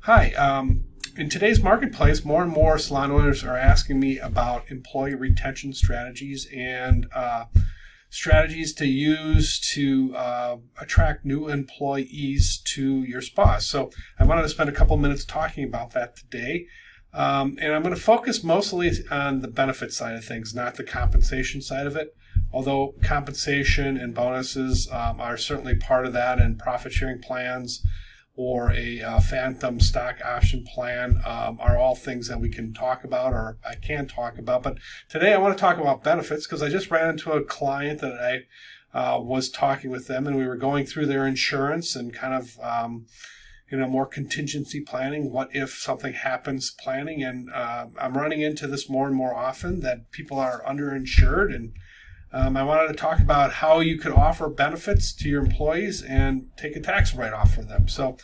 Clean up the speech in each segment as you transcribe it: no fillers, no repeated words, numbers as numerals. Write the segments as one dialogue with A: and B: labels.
A: Hi. In today's marketplace, more and more salon owners are asking me about employee retention strategies and strategies to use to attract new employees to your spa. So I wanted to spend a couple minutes talking about that today. And I'm going to focus mostly on the benefit side of things, not the compensation side of it. Although compensation and bonuses are certainly part of that, and profit sharing plans or a phantom stock option plan are all things that we can talk about, or I can talk about. But today I want to talk about benefits because I just ran into a client that I was talking with them, and we were going through their insurance and kind of more contingency planning, what if something happens planning. And I'm running into this more and more often that people are underinsured, and I wanted to talk about how you could offer benefits to your employees and take a tax write-off for them. So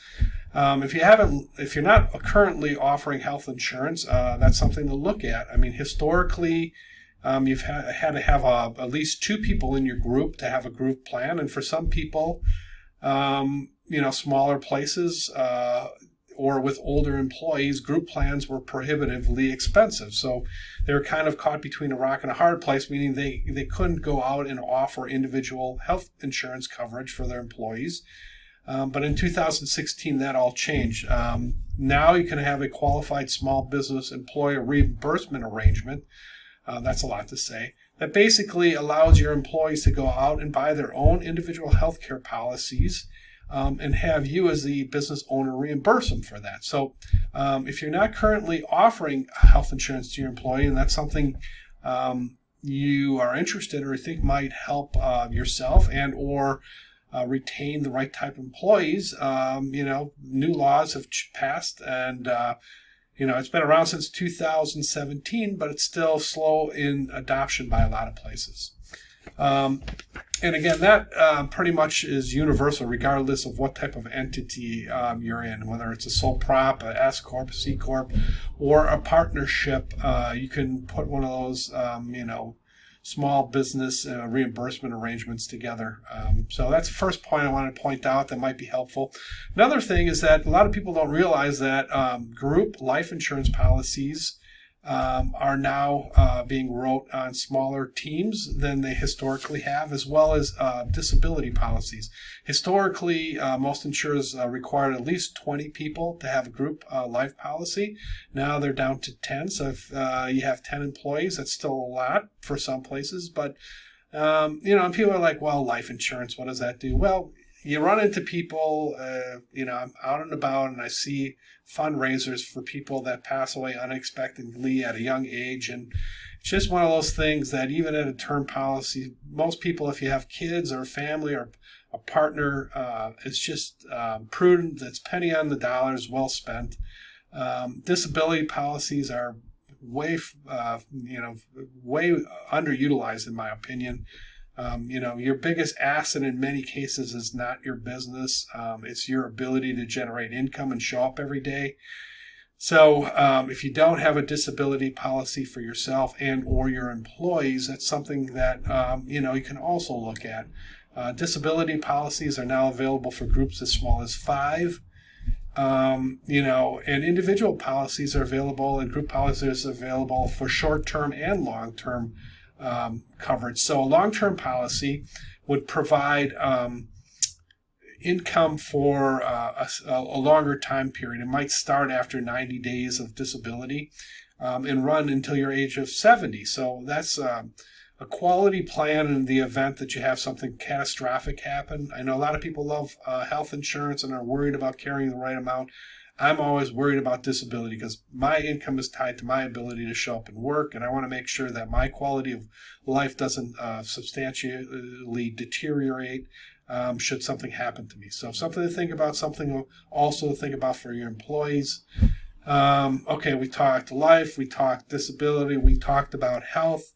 A: if you're not currently offering health insurance, that's something to look at. I mean, historically, you've had to have at least two people in your group to have a group plan. And for some people, smaller places, or with older employees, group plans were prohibitively expensive. So they were kind of caught between a rock and a hard place, meaning they couldn't go out and offer individual health insurance coverage for their employees. But in 2016, that all changed. Now you can have a qualified small business employer reimbursement arrangement. That's a lot to say. That basically allows your employees to go out and buy their own individual health care policies, and have you as the business owner reimburse them for that. So if you're not currently offering health insurance to your employee, and that's something you are interested or think might help yourself and or retain the right type of employees, new laws have passed, and it's been around since 2017, but it's still slow in adoption by a lot of places. And again, that pretty much is universal, regardless of what type of entity you're in, whether it's a sole prop, a S corp, a C corp, or a partnership. You can put one of those, small business reimbursement arrangements together. So that's the first point I want to point out that might be helpful. Another thing is that a lot of people don't realize that group life insurance policies are now being wrote on smaller teams than they historically have, as well as disability policies. Historically, most insurers required at least 20 people to have a group life policy. Now they're down to 10. So if you have 10 employees, that's still a lot for some places. But, and people are like, well, life insurance, what does that do? Well, you run into people, I'm out and about and I see fundraisers for people that pass away unexpectedly at a young age. And it's just one of those things that even at a term policy, most people, if you have kids or a family or a partner, it's just prudent. It's penny on the dollar, is well spent. Disability policies are way underutilized in my opinion. Your biggest asset in many cases is not your business. It's your ability to generate income and show up every day. So if you don't have a disability policy for yourself and or your employees, that's something that, you can also look at. Disability policies are now available for groups as small as 5. And individual policies are available, and group policies are available for short-term and long-term coverage. So a long-term policy would provide income for a longer time period. It might start after 90 days of disability and run until your age of 70. So that's a quality plan in the event that you have something catastrophic happen. I know a lot of people love health insurance and are worried about carrying the right amount. I'm always worried about disability because my income is tied to my ability to show up and work, and I want to make sure that my quality of life doesn't substantially deteriorate should something happen to me. So something to think about, something also to think about for your employees. Okay, we talked life, we talked disability, we talked about health.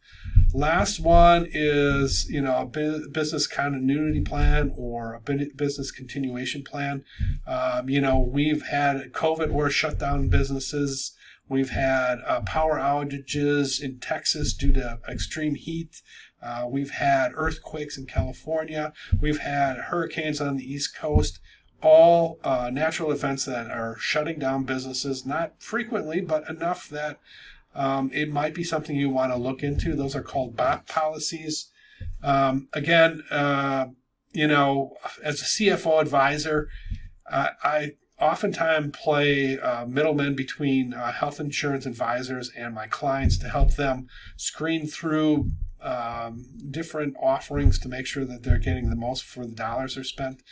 A: Last one is, a business continuity plan or a business continuation plan. We've had COVID where shut down businesses. We've had power outages in Texas due to extreme heat. We've had earthquakes in California. We've had hurricanes on the East Coast. all natural events that are shutting down businesses, not frequently, but enough that it might be something you want to look into. Those are called BOT policies. Again, as a CFO advisor, I oftentimes play middleman between health insurance advisors and my clients to help them screen through different offerings to make sure that they're getting the most for the dollars they're spent.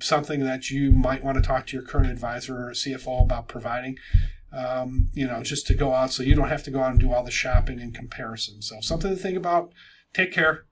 A: Something that you might want to talk to your current advisor or CFO about providing, just to go out so you don't have to go out and do all the shopping and comparison. So something to think about. Take care.